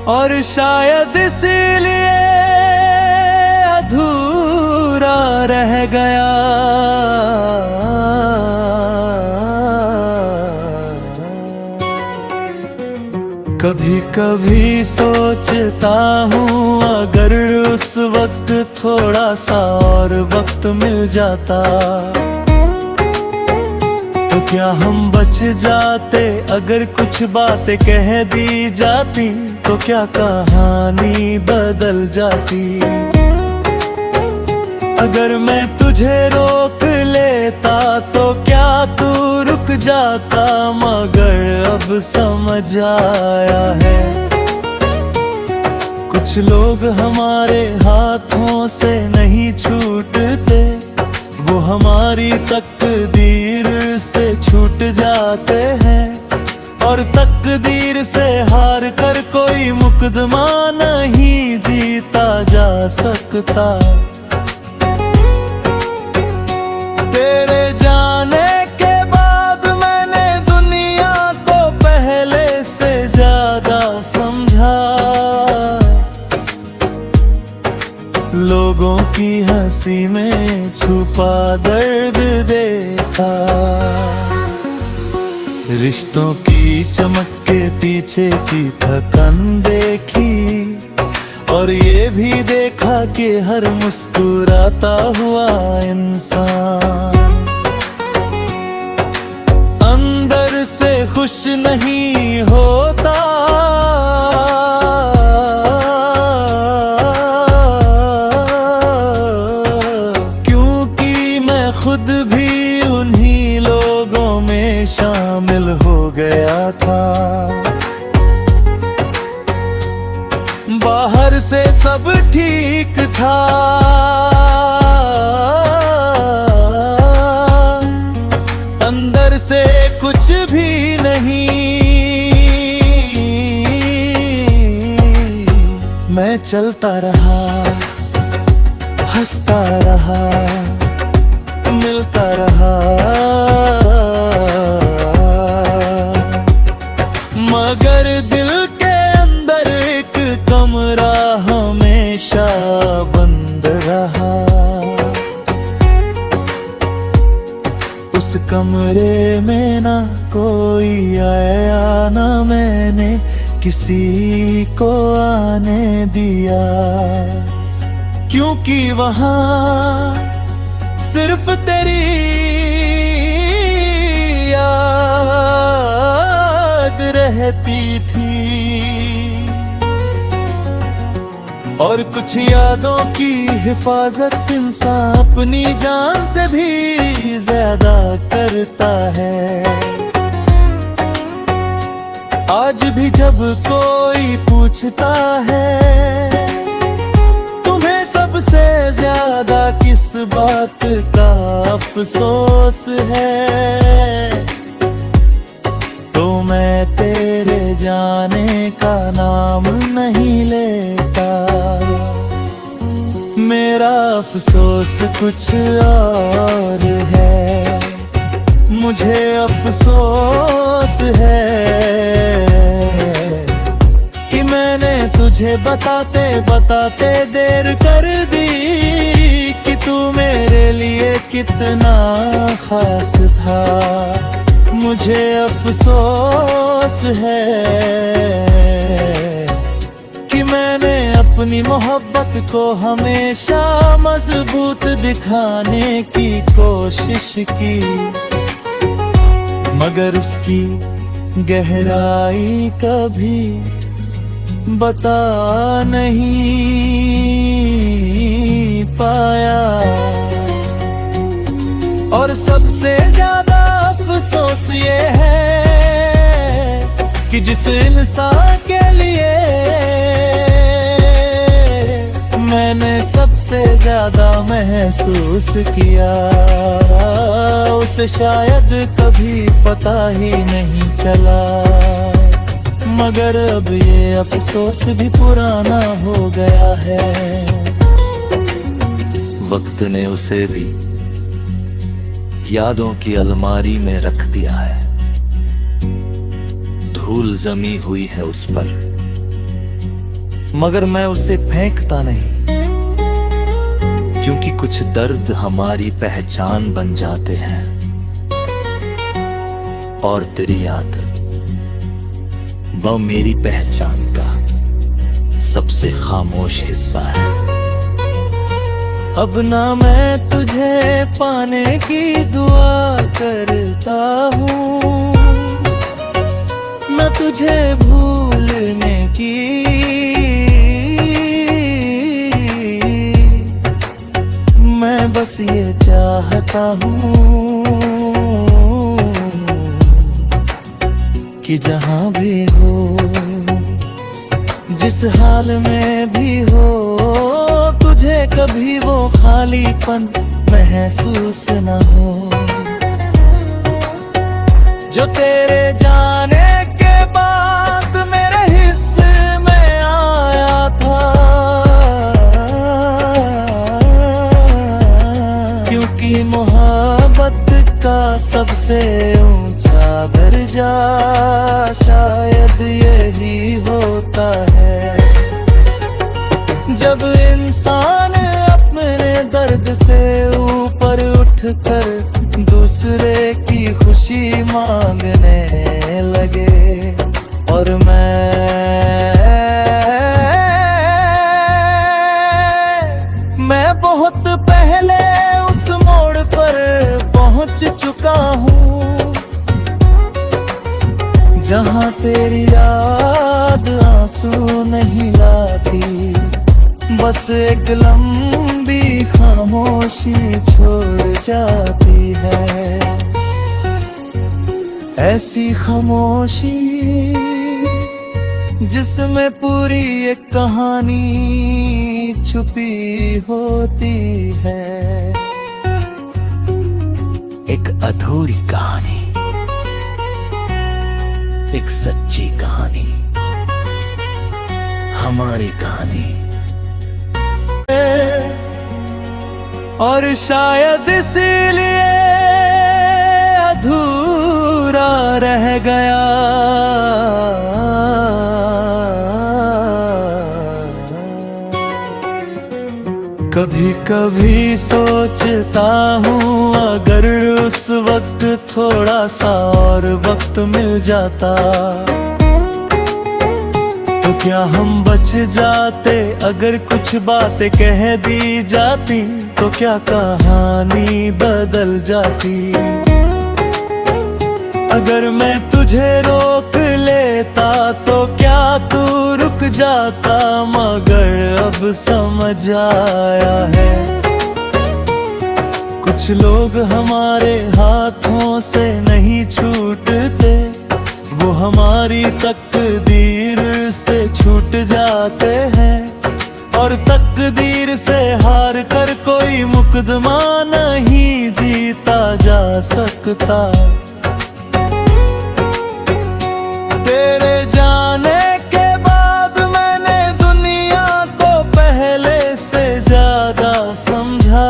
और शायद इसीलिए अधूरा रह गया। कभी कभी सोचता हूँ अगर उस वक्त थोड़ा सा और वक्त मिल जाता तो क्या हम बच जाते। अगर कुछ बातें कह दी जाती तो क्या कहानी बदल जाती। अगर मैं तुझे रोक लेता तो क्या तू रुक जाता। मगर अब समझ आया है कुछ लोग हमारे हाथों से नहीं छूटते, वो हमारी तकदीर से छूट जाते हैं। और तकदीर से हार कर कोई मुकदमा नहीं जीता जा सकता। तेरे जाने के बाद मैंने दुनिया को पहले से ज्यादा समझा। लोगों की हंसी में छुपा दर्द देखा। रिश्तों की चमक के पीछे की थकन देखी। और ये भी देखा कि हर मुस्कुराता हुआ इंसान अंदर से खुश नहीं होता। क्योंकि मैं खुद भी उन्हीं लोगों में शामिल हो गया था। बाहर से सब ठीक था, अंदर से कुछ भी नहीं। मैं चलता रहा, हंसता रहा, मिलता रहा। मगर दिल के अंदर एक कमरा हमेशा बंद रहा। उस कमरे में ना कोई आया, ना मैंने किसी को आने दिया। क्योंकि वहां सिर्फ तेरी याद रहती थी। और कुछ यादों की हिफाजत इंसान अपनी जान से भी ज्यादा करता है। आज भी जब कोई पूछता है तुम्हें सबसे ज्यादा किस बात का अफसोस है, तो मैं तेरे जाने का नाम नहीं लेता। मेरा अफसोस कुछ और है, मुझे अफसोस है कि मैंने तुझे बताते बताते देर कर दी कि तू मेरे लिए कितना खास था। मुझे अफसोस है कि मैंने अपनी मोहब्बत को हमेशा मजबूत दिखाने की कोशिश की, मगर उसकी गहराई कभी बता नहीं पाया। और सबसे ज्यादा अफसोस ये है कि जिस इंसान के लिए मैंने सबसे ज्यादा महसूस किया, उसे शायद कभी पता ही नहीं चला। मगर अब ये अफसोस भी पुराना हो गया है। वक्त ने उसे भी यादों की अलमारी में रख दिया है। धूल जमी हुई है उस पर, मगर मैं उसे फेंकता नहीं, क्योंकि कुछ दर्द हमारी पहचान बन जाते हैं और तेरी याद वो मेरी पहचान का सबसे खामोश हिस्सा है। अब ना मैं तुझे पाने की दुआ करता हूँ, न तुझे भूलने की, मैं बस ये चाहता हूँ कि जहाँ भी हो, जिस हाल में भी हो, तुझे कभी वो खालीपन महसूस न हो जो तेरे जाने के बाद मेरे हिस्से में आया था। क्योंकि मोहब्बत का सबसे ऊंचा दर्जा शायद यही होता है, जब इंसान अपने दर्द से ऊपर उठकर दूसरे की खुशी मांगने लगे। और मैं बहुत पहले उस मोड़ पर पहुंच चुका हूँ, जहाँ तेरी याद आंसू नहीं लाती, बस एक लंबी खामोशी छोड़ जाती है। ऐसी खामोशी जिसमें पूरी एक कहानी छुपी होती है, एक अधूरी कहानी, एक सच्ची कहानी, हमारी कहानी। और शायद इसीलिए अधूरा रह गया। कभी कभी सोचता हूँ अगर उस वक्त थोड़ा सा और वक्त मिल जाता तो क्या हम बच जाते, अगर कुछ बातें कह दी जाती तो क्या कहानी बदल जाती। अगर मैं तुझे रोक लेता तो क्या तू रुक जाता, मगर अब समझ आया है कुछ लोग हमारे हाथों से नहीं छूटते, वो हमारी तकदीर से छूट जाते हैं। और तकदीर से हार कर कोई मुकदमा नहीं जीता जा सकता। तेरे जाने के बाद मैंने दुनिया को पहले से ज्यादा समझा,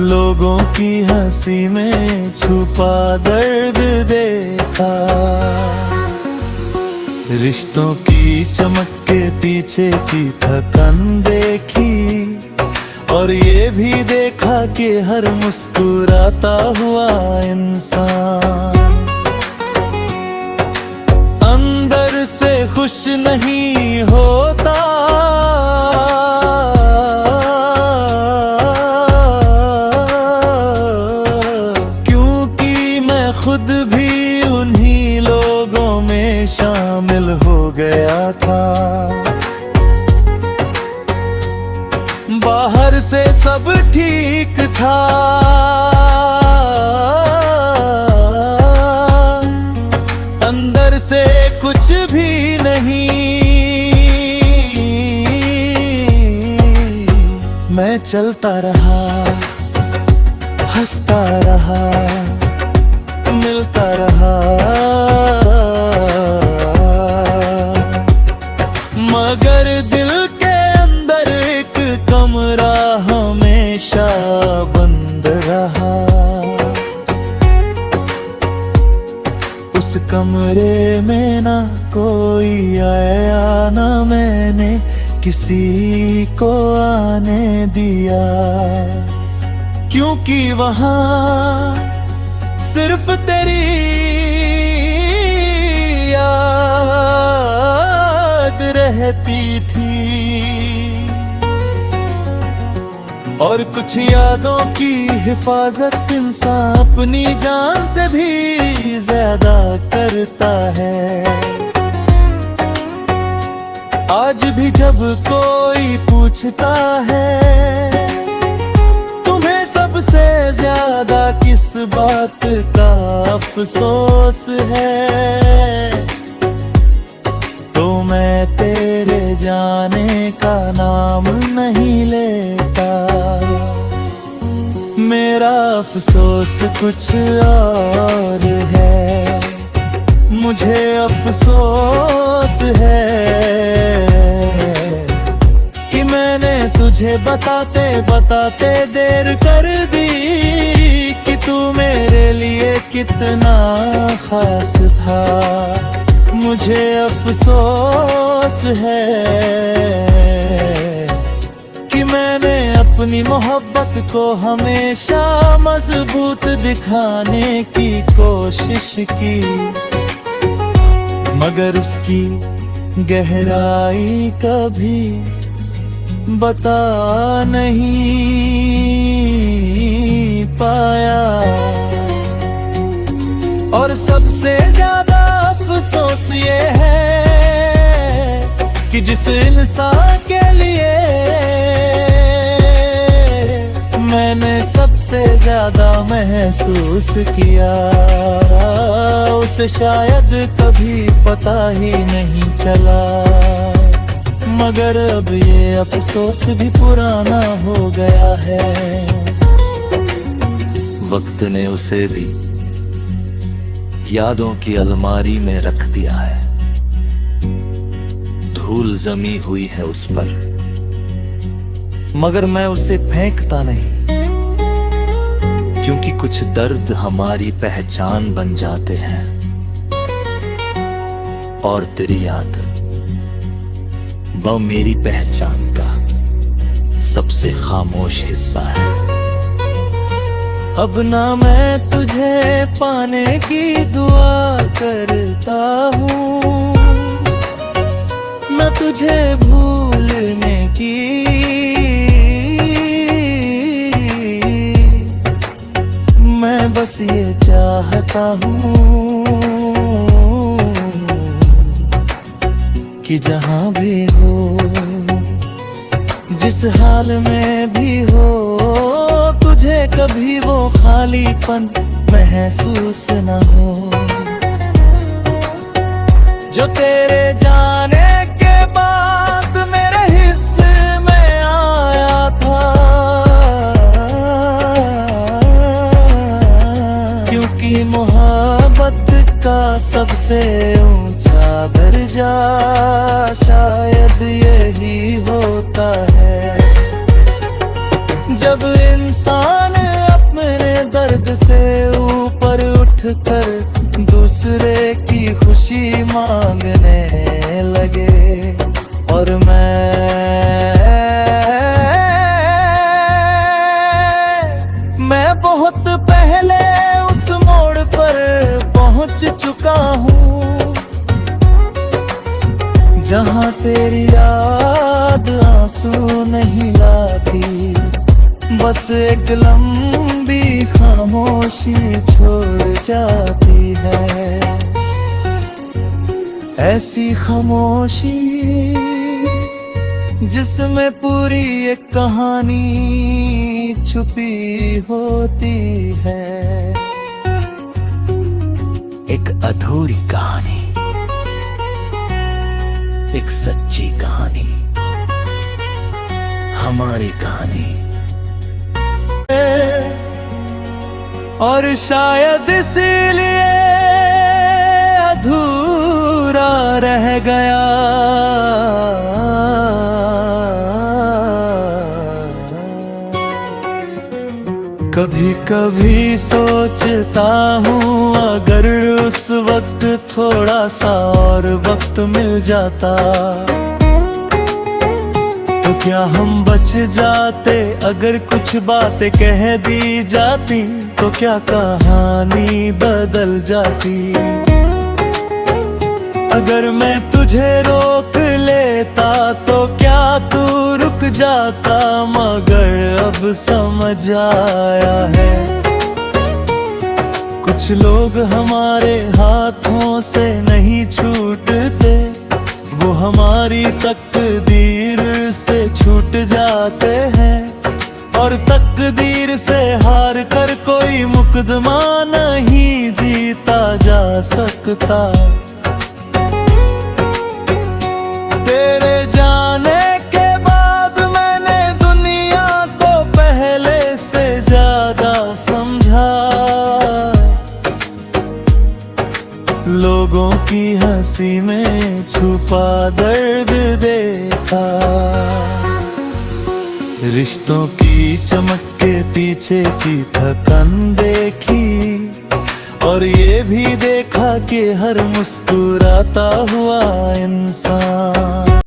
लोगों की हंसी में छुपा दर्द देखा, रिश्तों की चमक के पीछे की थकन देखी, और ये भी देखा कि हर मुस्कुराता हुआ इंसान अंदर से खुश नहीं होता। क्योंकि मैं खुद भी उन्हीं लोगों में शामिल हो गया था। बाहर से सब ठीक था, अंदर से कुछ भी नहीं। मैं चलता रहा, हंसता रहा, मिलता रहा, मगर दिल के अंदर एक कमरा हमेशा बंद रहा। उस उस कमरे में ना कोई आया, ना मैंने किसी को आने दिया, क्योंकि वहां सिर्फ तेरी याद रहती थी। और कुछ यादों की हिफाजत इंसान अपनी जान से भी ज्यादा करता है। आज भी जब कोई पूछता है तुम्हें सबसे ज्यादा किस बात का अफसोस है, तो मैं तेरे जाने का नाम नहीं लेता। मेरा अफसोस कुछ और है, मुझे अफसोस है कि मैंने तुझे बताते बताते देर कर दी कि तू मेरे लिए कितना खास था। मुझे अफसोस है कि मैंने अपनी मोहब्बत को हमेशा मजबूत दिखाने की कोशिश की, मगर उसकी गहराई कभी बता नहीं पाया। और सबसे ज्यादा अफसोस ये है कि जिस इंसान के लिए मैंने सबसे ज्यादा महसूस किया, उसे शायद कभी पता ही नहीं चला। मगर अब ये अफसोस भी पुराना हो गया है। वक्त ने उसे भी यादों की अलमारी में रख दिया है। धूल जमी हुई है उस पर, मगर मैं उसे फेंकता नहीं, क्योंकि कुछ दर्द हमारी पहचान बन जाते हैं। और तेरी याद वो मेरी पहचान का सबसे खामोश हिस्सा है। अब ना मैं तुझे पाने की दुआ करता हूँ, न तुझे भूलने की। मैं बस ये चाहता हूँ कि जहाँ भी हो, जिस हाल में भी हो, तुझे कभी वो खालीपन महसूस न हो जो तेरे जाने के बाद मेरे हिस्से में आया था। क्योंकि मोहब्बत का सबसे ऊंचा दर्जा शायद यही होता है, जब इंसान अपने दर्द से ऊपर उठकर दूसरे की खुशी मांगने लगे। और मैं बहुत पहले उस मोड़ पर पहुंच चुका हूँ जहाँ तेरी याद आंसू नहीं लाती, बस एक लंबी खामोशी छोड़ जाती है। ऐसी खामोशी जिसमें पूरी एक कहानी छुपी होती है, एक अधूरी कहानी, एक सच्ची कहानी, हमारी कहानी। और शायद इसीलिए अधूरा रह गया। कभी कभी सोचता हूँ अगर उस उस वक्त थोड़ा सा और वक्त मिल जाता तो क्या हम बच जाते। अगर कुछ बातें कह दी जाती तो क्या कहानी बदल जाती। अगर मैं तुझे रोक लेता तो क्या तू रुक जाता, मगर अब समझ आया है कुछ लोग हमारे हाथों से नहीं छूटते, वो हमारी तकदीर से छूट जाते हैं। और तकदीर से हार कर कोई मुकदमा नहीं जीता जा सकता। तेरे जाने के बाद मैंने दुनिया को पहले से ज्यादा समझा, लोगों की हंसी में छुपा दर्द देखा। रिश्तों की चमक के पीछे की थकन देखी, और ये भी देखा कि हर मुस्कुराता हुआ इंसान